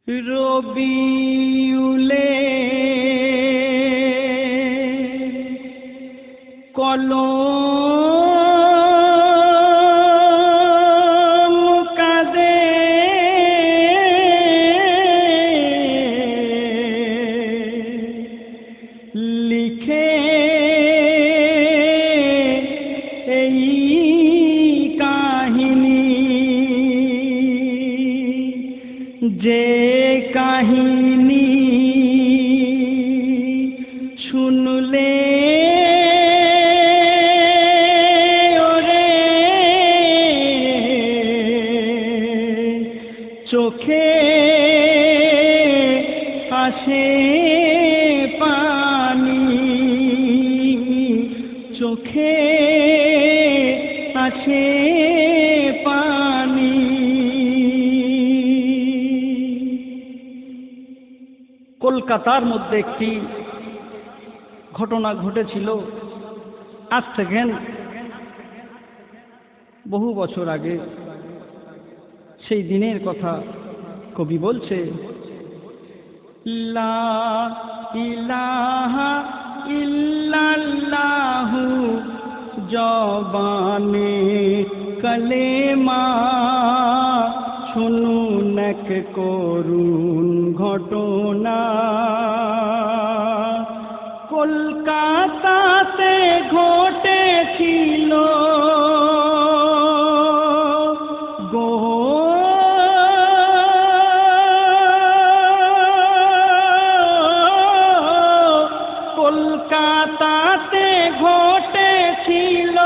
রবিউলে কলম কাঁদে লিখে এই কাহিনী, যে কাহিনী শুনলে ওরে চোখে আসে পানি, চোখে আসে পানি। কলকাতার মধ্যে একটি ঘটনা ঘটেছিল, আজ থেকে বহু বছর আগে। সেই দিনের কথা কবি বলছে, লা ইলাহা ইল্লাল্লাহু জবানে কলেমা, শুনুন এক করুণ ঘটনা। কলকাতাতে ঘটেছিল গো কলকাতাতে ঘটেছিল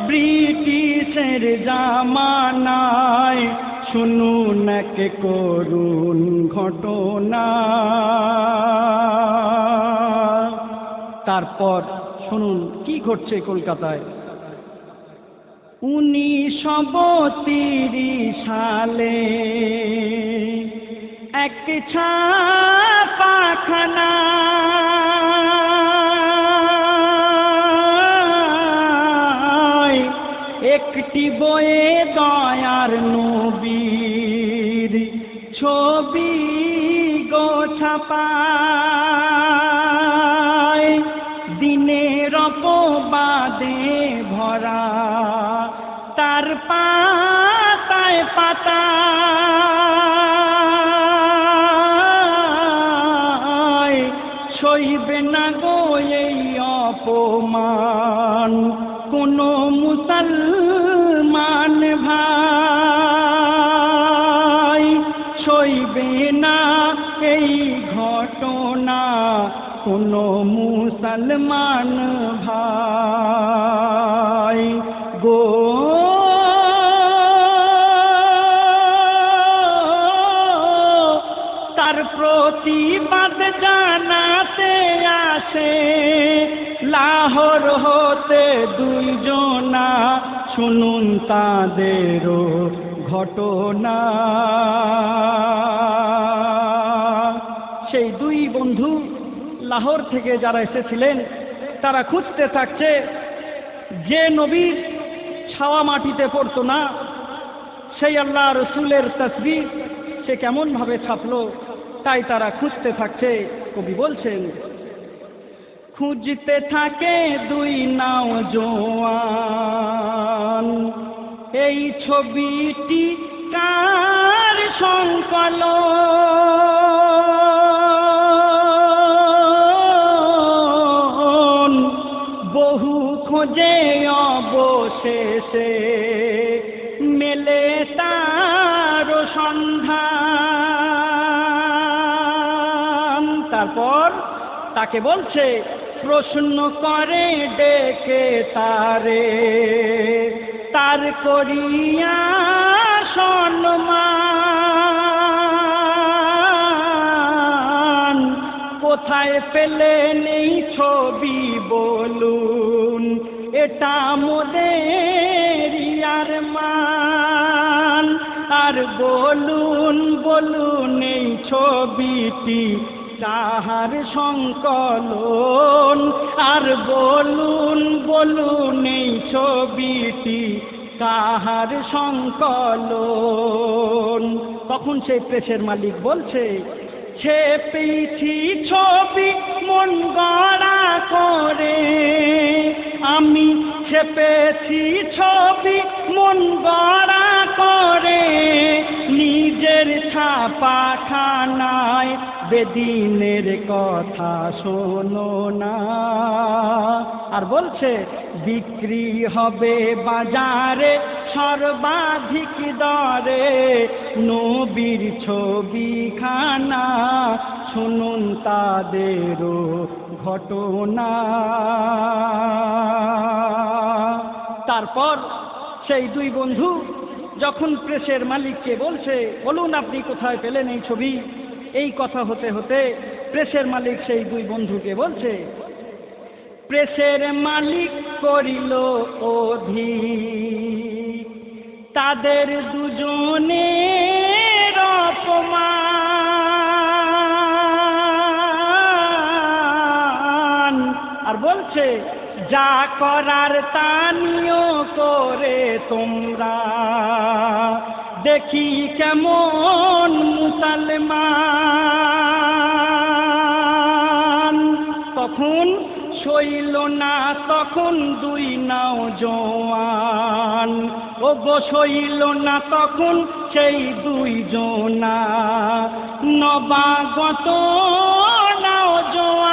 ব্রিটিশের জামানায়, শুনুন এক করুণ ঘটনা। তারপর শুনুন কি ঘটছে কলকাতায়। 1930 সালে এক ছাপাখানা একটি বইয়ে দয়ার নবীর ছবি গো ছাপায়, দিনের অপবাদে ভরা তার পাতায় পাতায়, সইবে না গো এই অপমান কোনো মুসলমান ভাই, সইবে না এই ঘটনা কোনো মুসলমান ভাই গো। তার প্রতিবাদ জানাতে আসে লাহোর হতে দুইজনা, শুনুন তাদেরও ঘটনা। সেই দুই বন্ধু লাহোর থেকে যারা এসেছিলেন তারা খুঁজতে থাকছে যে নবীর ছাওয়া মাটিতে পড়তো না, সেই আল্লাহ রসুলের তসবিহ সে কেমনভাবে ছাপলো, তাই তারা খুঁজতে থাকছে। কবি বলছেন, খুঁজতে থাকে দুই নওজোয়ান এই ছবিটি কার সংকলন, বহু খোঁজে অবশেষে মেলে তার সন্ধান। তারপর তাকে বলছে, প্রশ্ন করে ডেকে তারে, তার করিয়া সম্মান, কোথায় পেলেন এই ছবি বলুন, এটা মোদের আরমান। আর বলুন বলুন এই ছবিটি কাহার সংকলন, আর বলুন বলুন এই ছবিটি কাহার সংকলন। তখন সেই প্রেসের মালিক বলছে, ছেপেছি ছবি মন গড়া করে, আমি ছেপেছি ছবি মন গড়া করে, নিজের ছাপাখানায় বেদিনের কথা শোনো না। আর বলছে, বিক্রি হবে বাজারে সর্বাধিক দরে, নবীর ছবিখানা শুনুন তাদেরও ঘটনা। তারপর সেই দুই বন্ধু যখন প্রেসের মালিককে বলছে, বলুন আপনি কোথায় পেলেন এই ছবি, এই কথা হতে হতে প্রেসের মালিক সেই দুই বন্ধুকে বলছে, প্রেসের মালিক করিল অধিক, তাদের দুজনের অপমান। আর বলছে, যা করার তা নিও করে তোমরা, দেখি কেমন মুসলমান। তখন সইল না তখন দুই নওজোয়ান, ও গো সইল না তখন সেই দুই জনা নবাগত নওজোয়ান।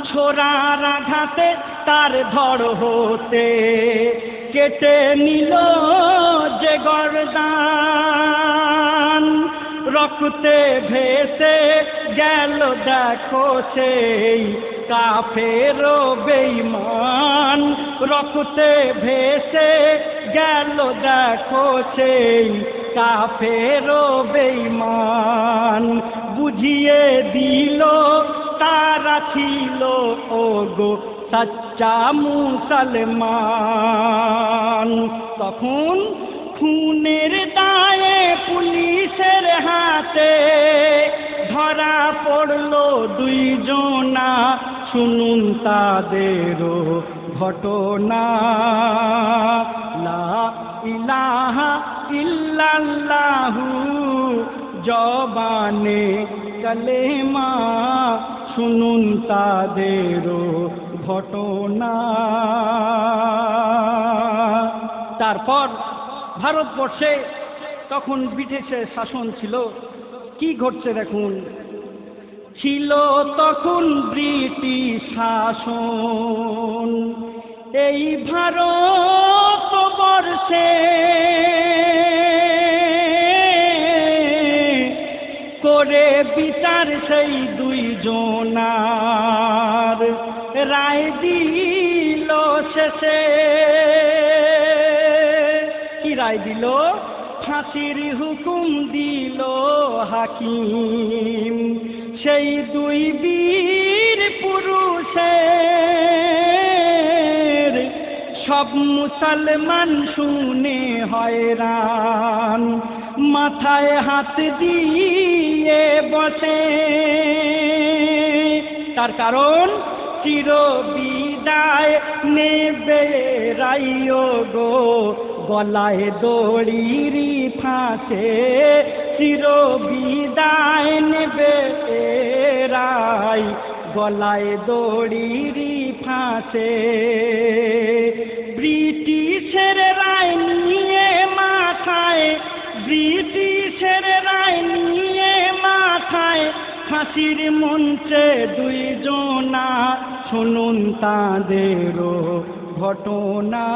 ছোড়ার আঘাতে তার ধড় হতে কেটে নিল যে গর্দান, রক্তে ভেসে গেল দেখো সেই কাফের বেঈমান, রক্তে ভেসে গেল দেখো সেই কাফের বেঈমান। বুঝিয়ে দিল তারা ছিল ওগো সচ্চা মুসলমান। তখন খুনের দায়ে পুলিশের হাতে ধরা পড়ল দুইজনা, শুনুন তাদেরও ঘটনা। লা ইলাহা ইল্লাল্লাহু জবানে কালেমা, শুনুন তাদেরও ঘটনা। তারপর ভারতবর্ষে তখন ব্রিটিশের শাসন ছিল। কি ঘটছে দেখুন, ছিল তখন ব্রিটিশ শাসন এই ভারতবর্ষে, করে বিচার সেই দুই জনার রায় দিল শেষে। কি রায় দিল? ফাঁসির হুকুম দিল হাকিম সেই দুই বীর পুরুষের। সব মুসলমান শুনে হয়রান, মাথায় হাত দিয়ে বসে। তার কারণ চির বিদায় নেবে রাইও গো গলায় দড়ির ফাঁসে, চির বিদায় নেবে রাই গলায় দড়ির ফাঁসে। ব্রিটিশের রায় নিয়ে মাথায়, ব্রিটিশের রায় নিয়ে মাথায় ফাঁসির মঞ্চে দুইজনা, শুনুন তাদেরও ঘটনা।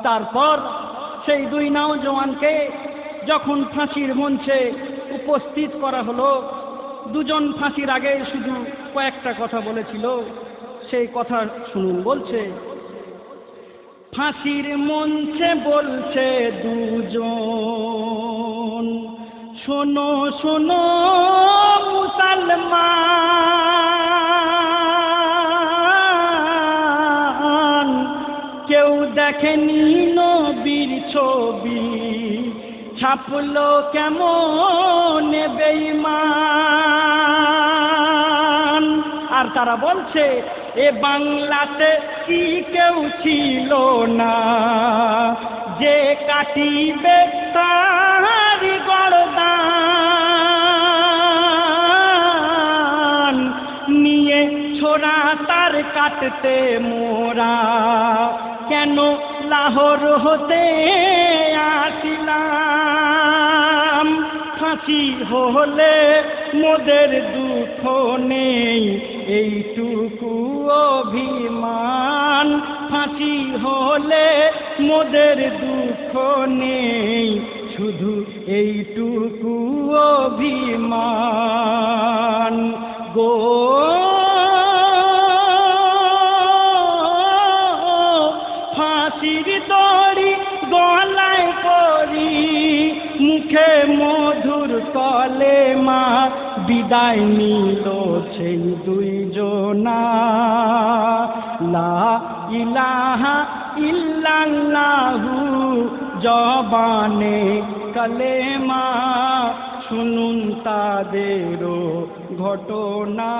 তারপর সেই দুই নওজওয়ানকে যখন ফাঁসির মঞ্চে উপস্থিত করা হলো, দুজন ফাঁসির আগে শুধু কয়েকটা কথা বলেছিল, সেই কথা শুনুন। বলছে, ফাঁসির মঞ্চে বলছে দুজন, শোনো শোনো মুসলমান, কেউ দেখেনি নবীর ছবি, ছাপলো কেমন বেঈমান। আর তারা বলছে, এ বাংলাতে কি কেউ ছিল না যে কাটিবে তার গর্দান নিয়ে ছোড়া তার কাটতে মোরা কেন লাহোর হতে আসিলাম ফাঁসি হলে মোদের দুঃখ নেই এইটুকু অভিমান ফাঁসি হলে মোদের দুঃখ নেই শুধু এইটুকু অভিমান গো ফাঁসির দড়ি গলায় করি মুখে মধুর কলেমা বিদায় নিল সেই দুইজনা লা ইলাহা ইল্লাল্লাহু জবানে কলেমা শুনুন তাদেরও ঘটনা।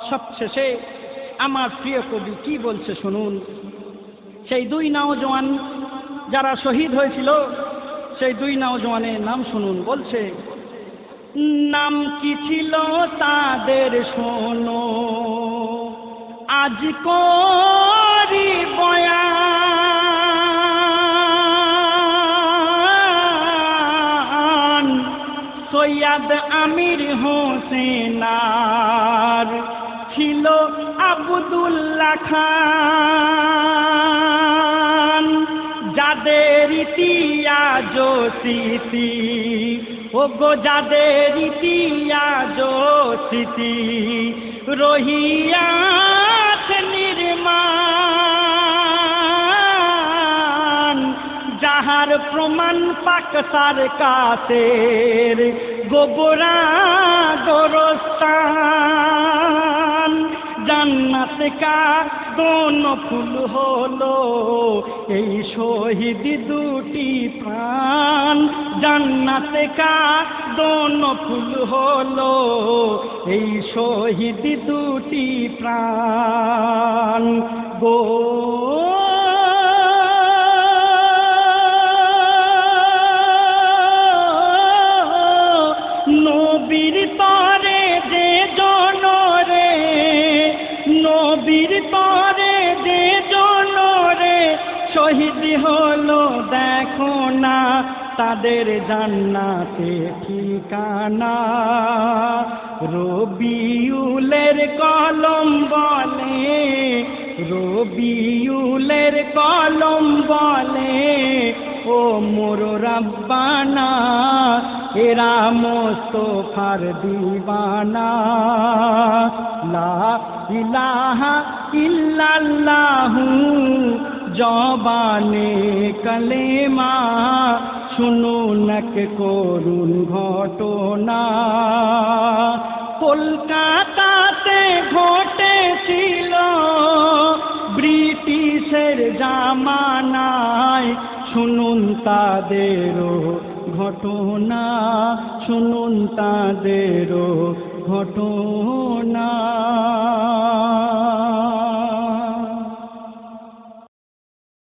সবশেষে আমার প্রিয় কবি কি বলছে শুনুন। সেই দুই নওজোয়ান যারা শহীদ হয়েছিল সেই দুই নওজোয়ানের নাম শুনুন। বলছে নাম কি ছিল তাদের শোনো আজ করি বয়ান সৈয়দ আমির হোসেনার ছিল আব্দুল্লাহ খান যাদের ইতিহাস স্মৃতি ও গো যাদের ইতিহাস স্মৃতি রহিয়াছে নির্মাণ যাহার প্রমাণ পাকসার কাতের গোবরা গোরস্তান জান্নাত কা দোন ফুল হলো এই শহীদ দুটি প্রাণ জান্নাত কা দোন ফুল হলো এই শহীদ দুটি প্রাণ গো নবীর তরে যে জনরে নবীর তরে যে জনরে শহীদ হলো দেখো না তাদের জান্নাতে ঠিকানা রবিউলের কলম বলে রবিউলের কলম বলে ও মোর রব্বানা এরা মোস্তফার দিওয়ানা লা ইলাহা ইল্লাল্লাহু জবানে কলেমা শুনুন এক করুণ ঘটনা কলকাতাতে ঘটেছিল ব্রিটিশের জামানায় শুনুন তাদেরও ঘটনা শুনুন তাদেরও ঘটনা।